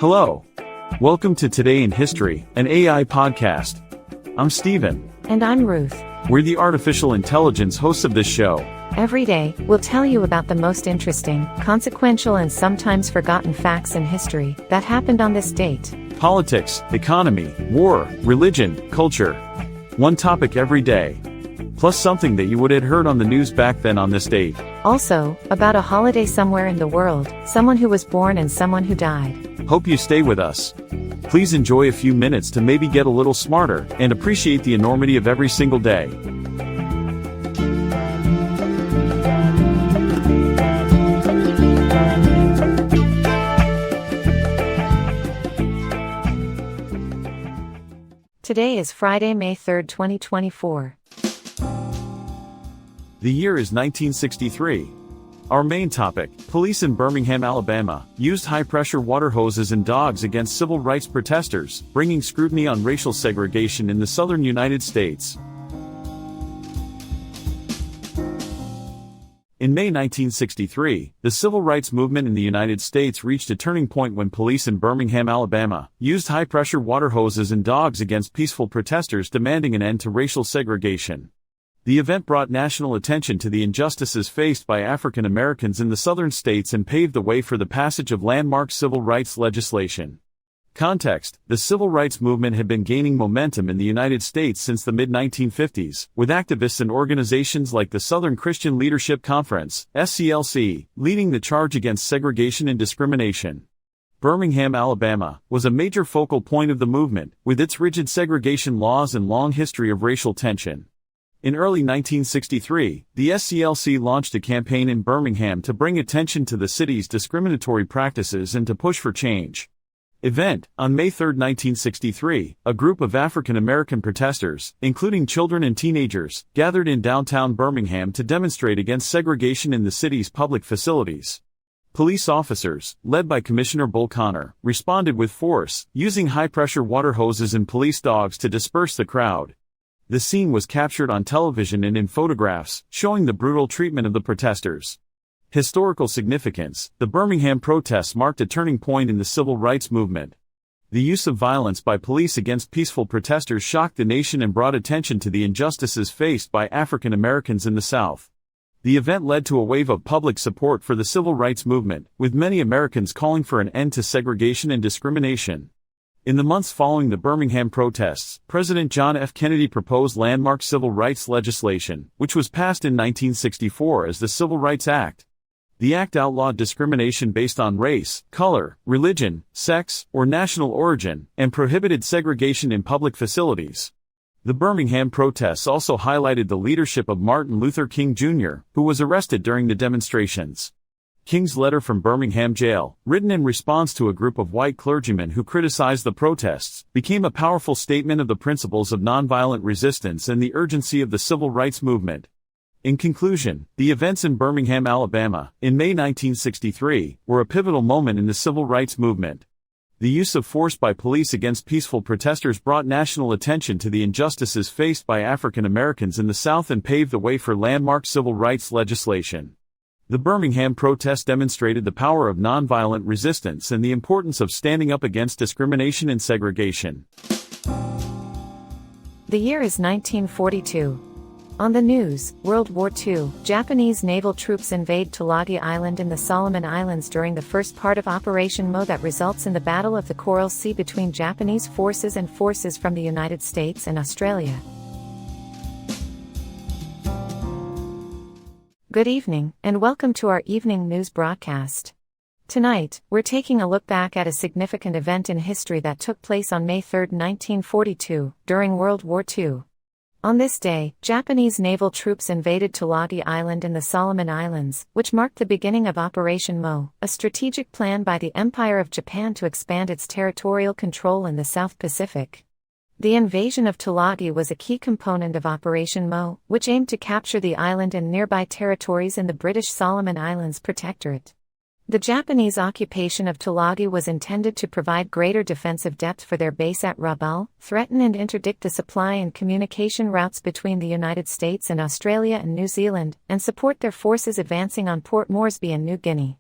Hello. Welcome to Today in History, an AI podcast. I'm Stephen. And I'm Ruth. We're the artificial intelligence hosts of this show. Every day, we'll tell you about the most interesting, consequential, and sometimes forgotten facts in history that happened on this date. Politics, economy, war, religion, culture. One topic every day. Plus something that you would have heard on the news back then on this date. Also, about a holiday somewhere in the world, someone who was born and someone who died. Hope you stay with us. Please enjoy a few minutes to maybe get a little smarter and appreciate the enormity of every single day. Today is Friday, May 3rd, 2024. The year is 1963. Our main topic: police in Birmingham, Alabama, used high-pressure water hoses and dogs against civil rights protesters, bringing scrutiny on racial segregation in the southern United States. In May 1963, the civil rights movement in the United States reached a turning point when police in Birmingham, Alabama, used high-pressure water hoses and dogs against peaceful protesters demanding an end to racial segregation. The event brought national attention to the injustices faced by African Americans in the southern states and paved the way for the passage of landmark civil rights legislation. Context: the civil rights movement had been gaining momentum in the United States since the mid-1950s, with activists and organizations like the Southern Christian Leadership Conference, SCLC, leading the charge against segregation and discrimination. Birmingham, Alabama, was a major focal point of the movement, with its rigid segregation laws and long history of racial tension. In early 1963, the SCLC launched a campaign in Birmingham to bring attention to the city's discriminatory practices and to push for change. On May 3, 1963, a group of African American protesters, including children and teenagers, gathered in downtown Birmingham to demonstrate against segregation in the city's public facilities. Police officers, led by Commissioner Bull Connor, responded with force, using high-pressure water hoses and police dogs to disperse the crowd. The scene was captured on television and in photographs, showing the brutal treatment of the protesters. Historical significance: the Birmingham protests marked a turning point in the civil rights movement. The use of violence by police against peaceful protesters shocked the nation and brought attention to the injustices faced by African Americans in the South. The event led to a wave of public support for the civil rights movement, with many Americans calling for an end to segregation and discrimination. In the months following the Birmingham protests, President John F. Kennedy proposed landmark civil rights legislation, which was passed in 1964 as the Civil Rights Act. The act outlawed discrimination based on race, color, religion, sex, or national origin, and prohibited segregation in public facilities. The Birmingham protests also highlighted the leadership of Martin Luther King Jr., who was arrested during the demonstrations. King's letter from Birmingham jail, written in response to a group of white clergymen who criticized the protests, became a powerful statement of the principles of nonviolent resistance and the urgency of the civil rights movement. In conclusion, the events in Birmingham, Alabama, in May 1963, were a pivotal moment in the civil rights movement. The use of force by police against peaceful protesters brought national attention to the injustices faced by African Americans in the South and paved the way for landmark civil rights legislation. The Birmingham protest demonstrated the power of nonviolent resistance and the importance of standing up against discrimination and segregation. The year is 1942. On the news, World War II, Japanese naval troops invade Tulagi Island in the Solomon Islands during the first part of Operation Mo that results in the Battle of the Coral Sea between Japanese forces and forces from the United States and Australia. Good evening, and welcome to our evening news broadcast. Tonight, we're taking a look back at a significant event in history that took place on May 3, 1942, during World War II. On this day, Japanese naval troops invaded Tulagi Island in the Solomon Islands, which marked the beginning of Operation Mo, a strategic plan by the Empire of Japan to expand its territorial control in the South Pacific. The invasion of Tulagi was a key component of Operation Mo, which aimed to capture the island and nearby territories in the British Solomon Islands Protectorate. The Japanese occupation of Tulagi was intended to provide greater defensive depth for their base at Rabaul, threaten and interdict the supply and communication routes between the United States and Australia and New Zealand, and support their forces advancing on Port Moresby and New Guinea.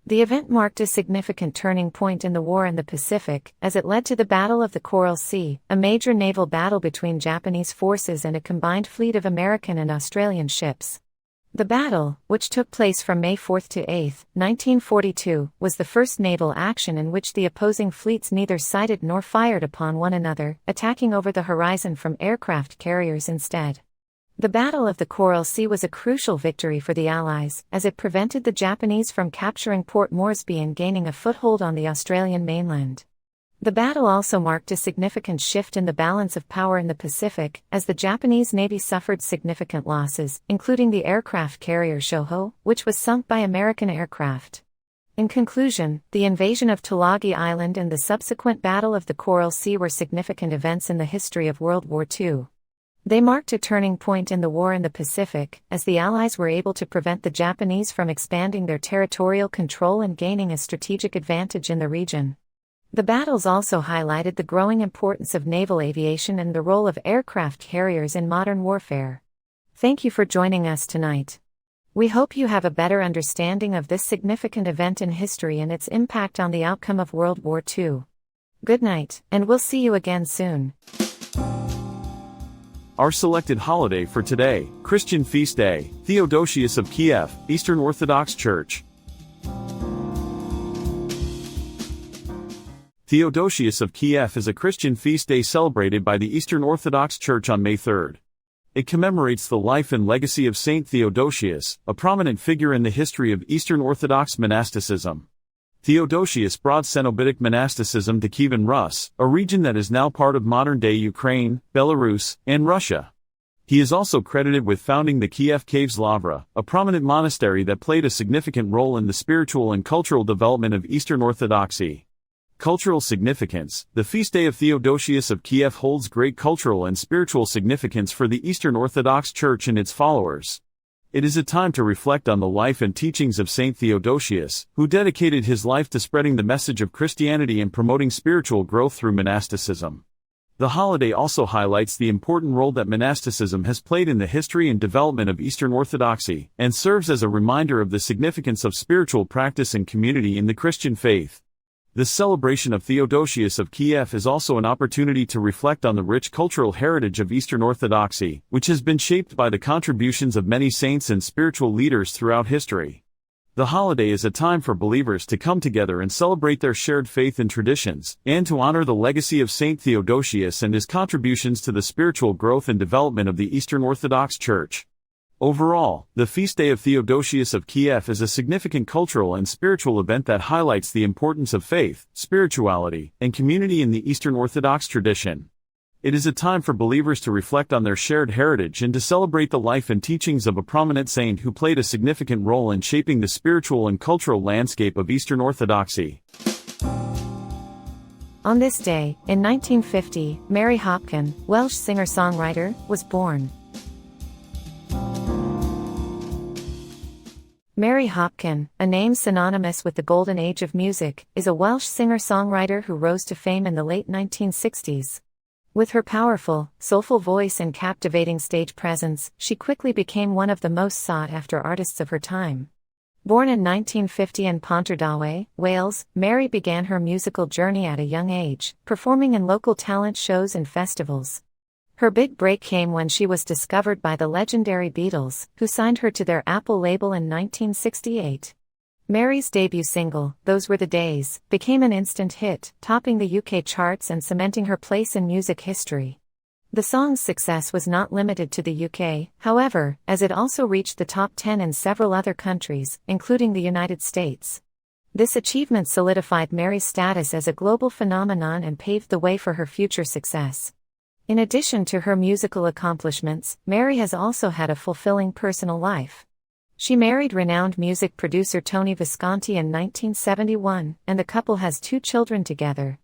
The event marked a significant turning point in the war in the Pacific, as it led to the Battle of the Coral Sea, a major naval battle between Japanese forces and a combined fleet of American and Australian ships. The battle, which took place from May 4 to 8, 1942, was the first naval action in which the opposing fleets neither sighted nor fired upon one another, attacking over the horizon from aircraft carriers instead. The Battle of the Coral Sea was a crucial victory for the Allies, as it prevented the Japanese from capturing Port Moresby and gaining a foothold on the Australian mainland. The battle also marked a significant shift in the balance of power in the Pacific, as the Japanese Navy suffered significant losses, including the aircraft carrier Shoho, which was sunk by American aircraft. In conclusion, the invasion of Tulagi Island and the subsequent Battle of the Coral Sea were significant events in the history of World War II. They marked a turning point in the war in the Pacific, as the Allies were able to prevent the Japanese from expanding their territorial control and gaining a strategic advantage in the region. The battles also highlighted the growing importance of naval aviation and the role of aircraft carriers in modern warfare. Thank you for joining us tonight. We hope you have a better understanding of this significant event in history and its impact on the outcome of World War II. Good night, and we'll see you again soon. Our selected holiday for today, Christian Feast Day, Theodosius of Kiev, Eastern Orthodox Church. Theodosius of Kiev is a Christian feast day celebrated by the Eastern Orthodox Church on May 3. It commemorates the life and legacy of Saint Theodosius, a prominent figure in the history of Eastern Orthodox monasticism. Theodosius brought Cenobitic monasticism to Kievan Rus, a region that is now part of modern-day Ukraine, Belarus, and Russia. He is also credited with founding the Kiev Caves Lavra, a prominent monastery that played a significant role in the spiritual and cultural development of Eastern Orthodoxy. Cultural significance. The feast day of Theodosius of Kiev holds great cultural and spiritual significance for the Eastern Orthodox Church and its followers. It is a time to reflect on the life and teachings of Saint Theodosius, who dedicated his life to spreading the message of Christianity and promoting spiritual growth through monasticism. The holiday also highlights the important role that monasticism has played in the history and development of Eastern Orthodoxy, and serves as a reminder of the significance of spiritual practice and community in the Christian faith. The celebration of Theodosius of Kiev is also an opportunity to reflect on the rich cultural heritage of Eastern Orthodoxy, which has been shaped by the contributions of many saints and spiritual leaders throughout history. The holiday is a time for believers to come together and celebrate their shared faith and traditions, and to honor the legacy of Saint Theodosius and his contributions to the spiritual growth and development of the Eastern Orthodox Church. Overall, the feast day of Theodosius of Kiev is a significant cultural and spiritual event that highlights the importance of faith, spirituality, and community in the Eastern Orthodox tradition. It is a time for believers to reflect on their shared heritage and to celebrate the life and teachings of a prominent saint who played a significant role in shaping the spiritual and cultural landscape of Eastern Orthodoxy. On this day, in 1950, Mary Hopkin, Welsh singer-songwriter, was born. Mary Hopkin, a name synonymous with the golden age of music, is a Welsh singer-songwriter who rose to fame in the late 1960s. With her powerful, soulful voice and captivating stage presence, she quickly became one of the most sought-after artists of her time. Born in 1950 in Pontardawe, Wales, Mary began her musical journey at a young age, performing in local talent shows and festivals. Her big break came when she was discovered by the legendary Beatles, who signed her to their Apple label in 1968. Mary's debut single, Those Were the Days, became an instant hit, topping the UK charts and cementing her place in music history. The song's success was not limited to the UK, however, as it also reached the top 10 in several other countries, including the United States. This achievement solidified Mary's status as a global phenomenon and paved the way for her future success. In addition to her musical accomplishments, Mary has also had a fulfilling personal life. She married renowned music producer Tony Visconti in 1971, and the couple has 2 children together.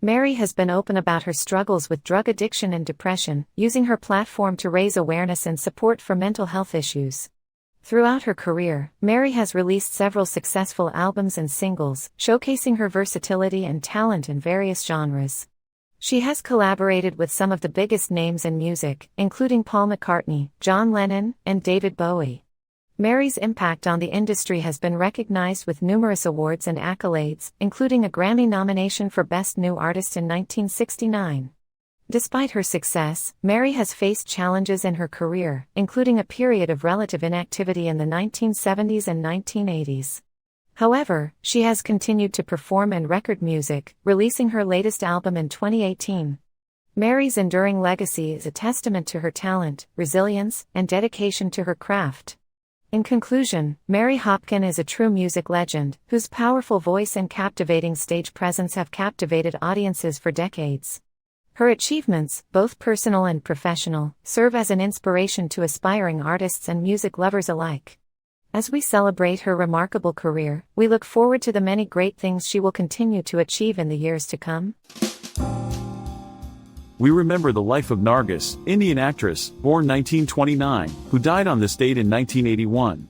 Mary has been open about her struggles with drug addiction and depression, using her platform to raise awareness and support for mental health issues. Throughout her career, Mary has released several successful albums and singles, showcasing her versatility and talent in various genres. She has collaborated with some of the biggest names in music, including Paul McCartney, John Lennon, and David Bowie. Mary's impact on the industry has been recognized with numerous awards and accolades, including a Grammy nomination for Best New Artist in 1969. Despite her success, Mary has faced challenges in her career, including a period of relative inactivity in the 1970s and 1980s. However, she has continued to perform and record music, releasing her latest album in 2018. Mary's enduring legacy is a testament to her talent, resilience, and dedication to her craft. In conclusion, Mary Hopkin is a true music legend, whose powerful voice and captivating stage presence have captivated audiences for decades. Her achievements, both personal and professional, serve as an inspiration to aspiring artists and music lovers alike. As we celebrate her remarkable career, we look forward to the many great things she will continue to achieve in the years to come. We remember the life of Nargis, Indian actress, born 1929, who died on this date in 1981.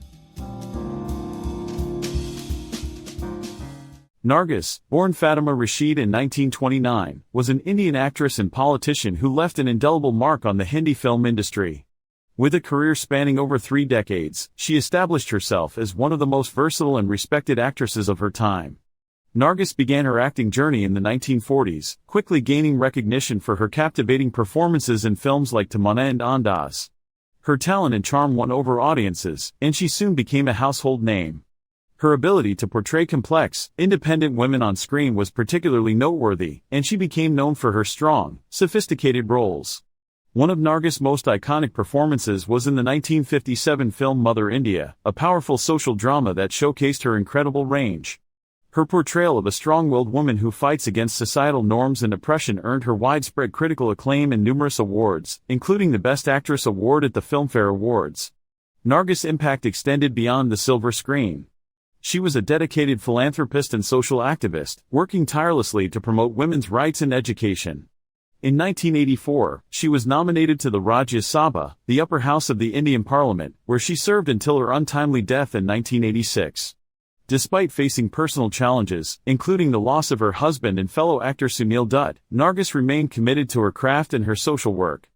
Nargis, born Fatima Rashid in 1929, was an Indian actress and politician who left an indelible mark on the Hindi film industry. With a career spanning over 3 decades, she established herself as one of the most versatile and respected actresses of her time. Nargis began her acting journey in the 1940s, quickly gaining recognition for her captivating performances in films like Tamanna and Andaz. Her talent and charm won over audiences, and she soon became a household name. Her ability to portray complex, independent women on screen was particularly noteworthy, and she became known for her strong, sophisticated roles. One of Nargis' most iconic performances was in the 1957 film Mother India, a powerful social drama that showcased her incredible range. Her portrayal of a strong-willed woman who fights against societal norms and oppression earned her widespread critical acclaim and numerous awards, including the Best Actress award at the Filmfare Awards. Nargis' impact extended beyond the silver screen. She was a dedicated philanthropist and social activist, working tirelessly to promote women's rights and education. In 1984, she was nominated to the Rajya Sabha, the upper house of the Indian Parliament, where she served until her untimely death in 1986. Despite facing personal challenges, including the loss of her husband and fellow actor Sunil Dutt, Nargis remained committed to her craft and her social work.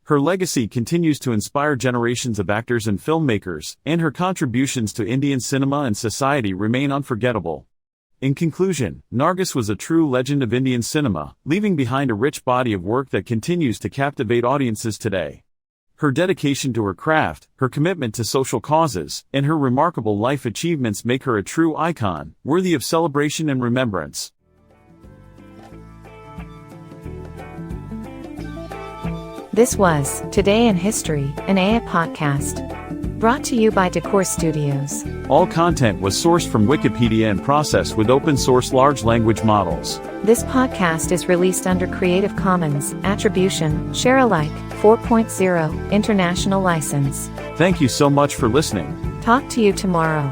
Her legacy continues to inspire generations of actors and filmmakers, and her contributions to Indian cinema and society remain unforgettable. In conclusion, Nargis was a true legend of Indian cinema, leaving behind a rich body of work that continues to captivate audiences today. Her dedication to her craft, her commitment to social causes, and her remarkable life achievements make her a true icon, worthy of celebration and remembrance. This was Today in History, an AA podcast. Brought to you by Decor Studios. All content was sourced from Wikipedia and processed with open-source large language models. This podcast is released under Creative Commons, Attribution, Share Alike, 4.0, International License. Thank you so much for listening. Talk to you tomorrow.